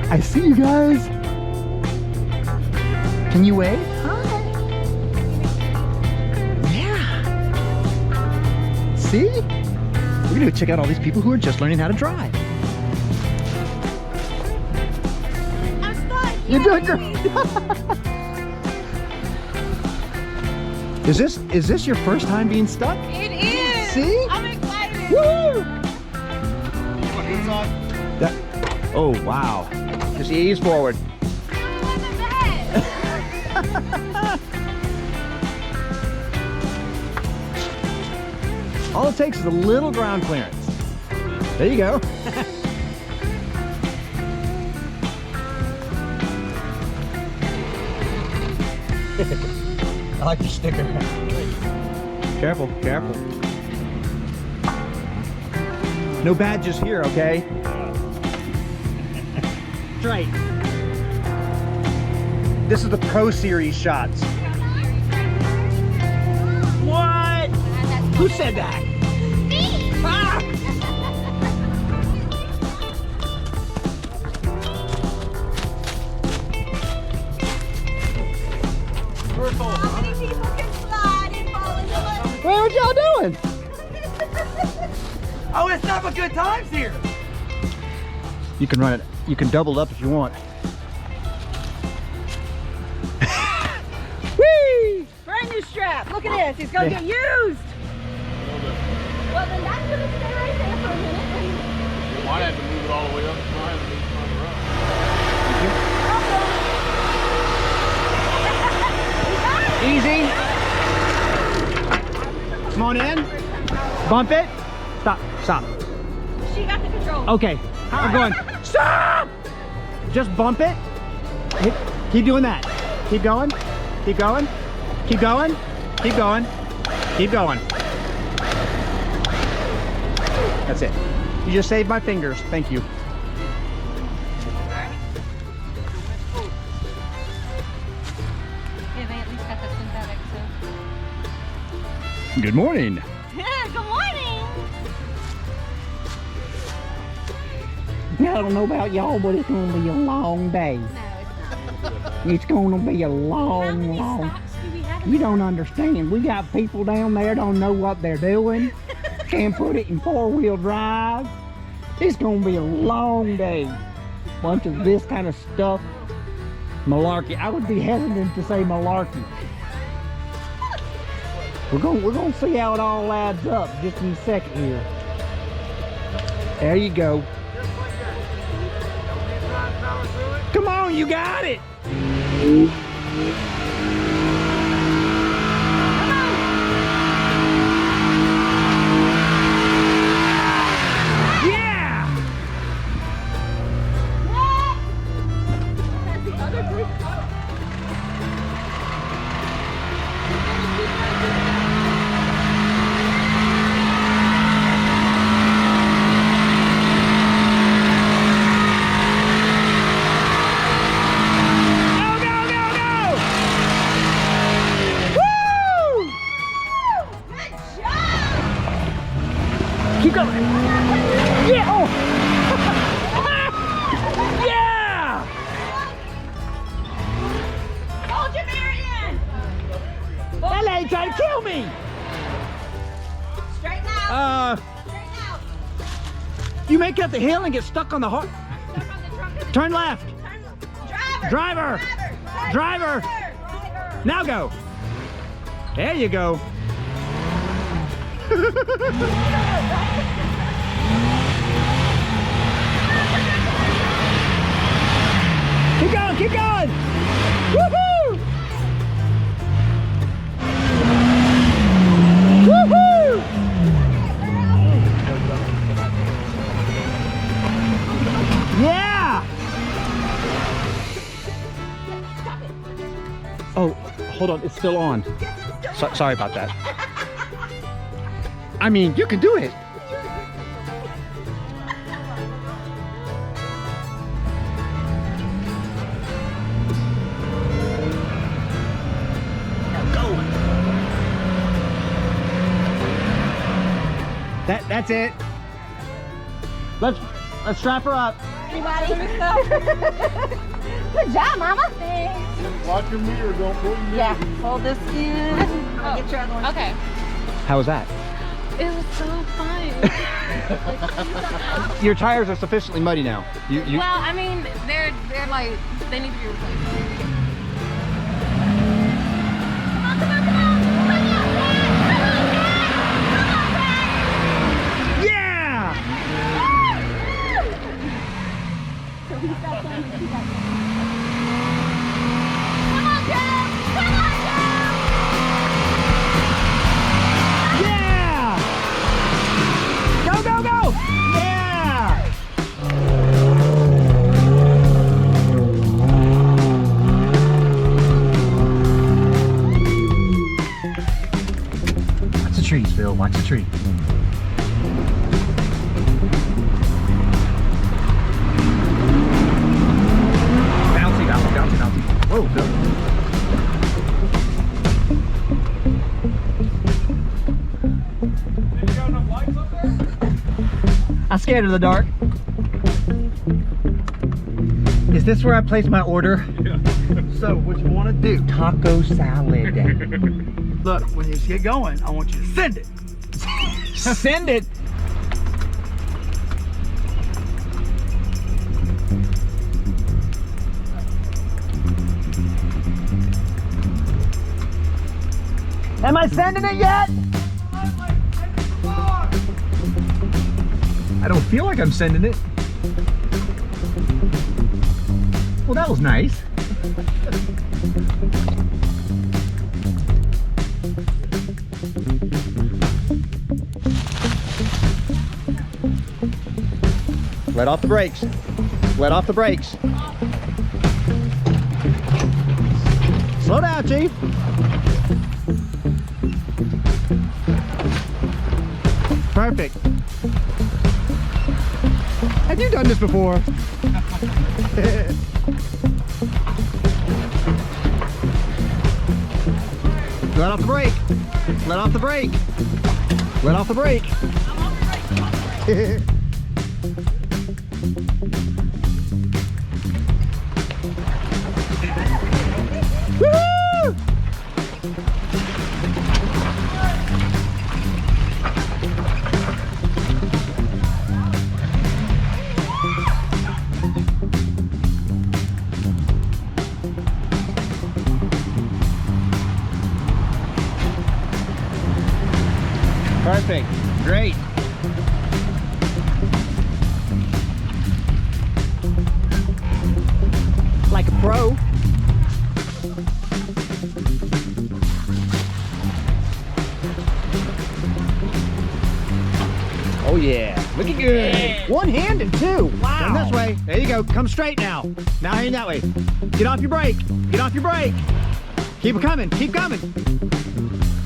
I see you guys. Can you wave? Hi. Yeah. See? We're gonna go check out all these people who are just learning how to drive. I'm stuck. You're doing great. Is this your first time being stuck? It is. See? I'm excited. Woo! Oh wow. Just ease forward. All it takes is a little ground clearance. There you go. I like your sticker. Careful, careful. No badges here, okay? Straight. This is the Pro Series shots. What? Who said that? Me. Ah! How many people can slide and fall into it? Hey, what y'all doing? Oh, it's not but good times here. You can run it. You can double up if you want. Whee! Brand new strap. Look at this. It's going to get used. Well, then that's going to stay right there for a minute. Might have to move it all the way up. Might have to move it on the road. Easy. Come on in. Bump it. Stop. Stop. She got the control. Okay. I'm going. Stop! Just bump it. Keep doing that. Keep going. Keep going. Keep going. Keep going. Keep going. That's it. You just saved my fingers. Thank you. Yeah, they at least got the synthetic, so. Good morning. Yeah, good morning. I don't know about y'all, but it's gonna be a long day. No, it's not. It's gonna be a How long, many long. stocks do we have in You there? don't understand. We got people down there don't know what they're doing. Can't put it in four-wheel drive. It's gonna be a long day. Bunch of this kind of stuff. Malarkey. I would be hesitant to say malarkey. We're gonna see how it all adds up just in a second here. There you go. Come on, you got it. Yeah. Has the other group Keep going. Yeah. Oh. Yeah. Hold your Marion! That lady tried to kill me. Straighten out. Straighten out. You make it up the hill and get stuck on the hard. Stuck on the trunk of the Turn left. driver. Driver. Driver. Now go. There you go. Keep going, keep going! Woohoo! Woohoo! Yeah! Oh, hold on, it's still on. Sorry about that. I mean, you can do it. That's it. Let's strap her up. everybody. Good job, Mama. Thanks. Watch your mirror, don't pull your mirror. Yeah, hold this in. I'll get your other one. Okay. How was that? It was so fun. Your tires are sufficiently muddy now. You Well, I mean, they're like, they need to be replaced. Yeah! Yeah! Go, go, go! Yeah! Watch the trees, Phil. Watch the tree. Bouncy, bouncy, bouncy, bouncy. Whoa, Phil. I'm scared of the dark. Is this where I place my order? So what you want to do? Taco salad. Look, when you get going, I want you to send it. Send it. Am I sending it yet? I don't feel like I'm sending it. Well, that was nice. Let off the brakes. Let off the brakes. Slow down, Chief. Perfect. Have you done this before? Let off the brake. Let off the brake. Let off the brake. Woo! Perfect. Great. Like a pro. Oh yeah. Looking good. Yeah. One-handed too. Wow. Turn this way. There you go. Come straight now. Now hang that way. Get off your brake. Get off your brake. Keep it coming. Keep coming.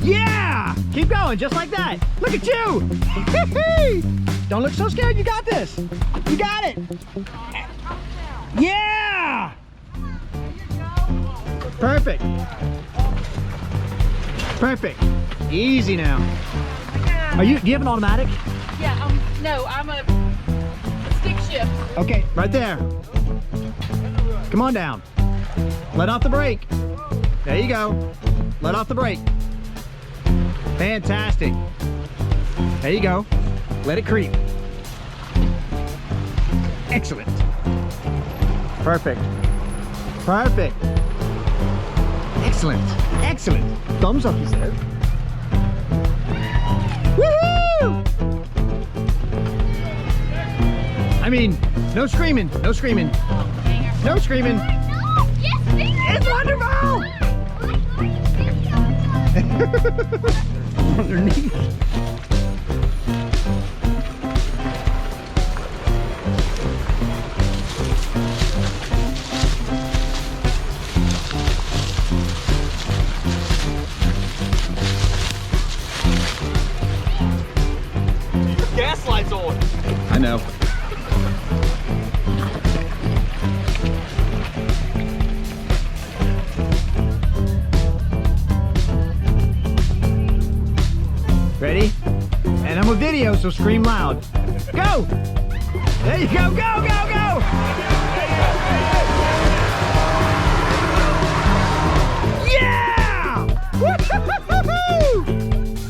Yeah! Keep going, just like that. Look at you! Don't look so scared, you got this. You got it. Yeah! Perfect. Perfect. Easy now. Do you have an automatic? Yeah, no, I'm a stick shift. Okay, right there. Come on down. Let off the brake. There you go. Let off the brake. Fantastic. There you go. Let it creep. Excellent. Perfect. Perfect. Excellent. Excellent. Thumbs up, he says. Woohoo! I mean, no screaming. No screaming. No screaming. It's wonderful! Underneath. Gas lights on. I know. Ready? And I'm a video, so scream loud. Go! There you go, go, go, go! Yeah! Woo-hoo-hoo-hoo!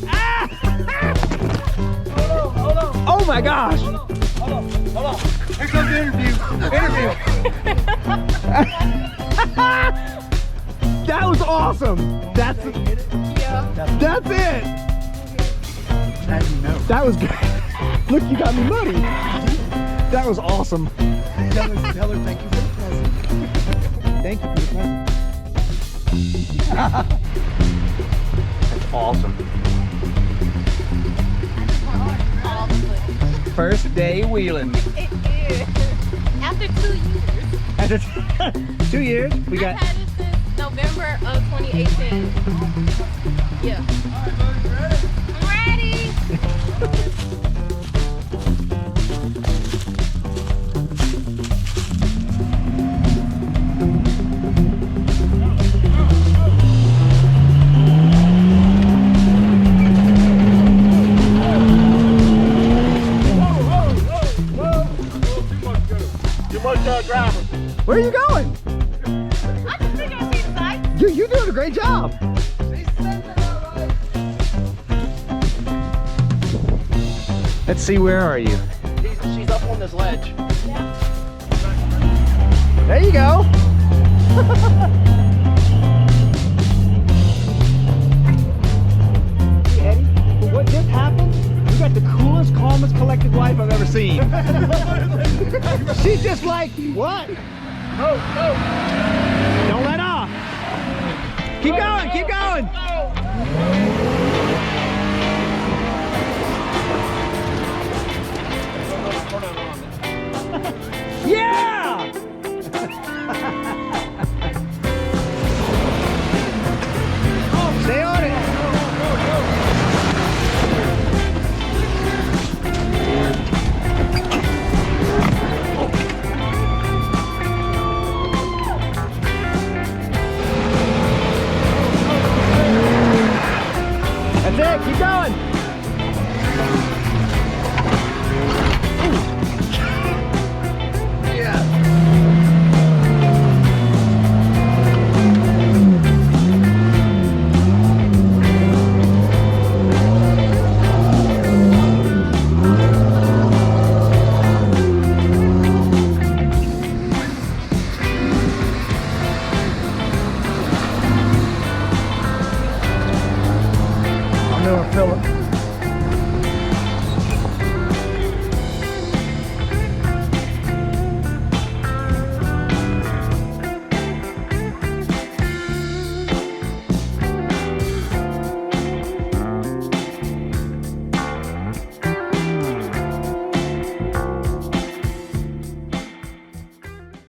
Ah! Oh my gosh! Hold on. Here comes the interview. That was awesome. That's it. Now you know. That was good. Look, you got me muddy. That was awesome. Tell her thank you for the present. Thank you for the present. That's awesome. First day wheeling. It is. After 2 years. After 2 years, we got. I've had it since November of 2018. Yeah. I'm ready. Driver. Where are you going? I just think I see the sights. You're doing a great job. Let's see, where are you? She's up on this ledge. There you go. Hey, Eddie, what just happened? You got the coolest, calmest, collected wife I've ever seen. She's just like, what? No. Don't let off. Keep going, keep going. Yeah! Stay on it. That's it, keep going. Philip.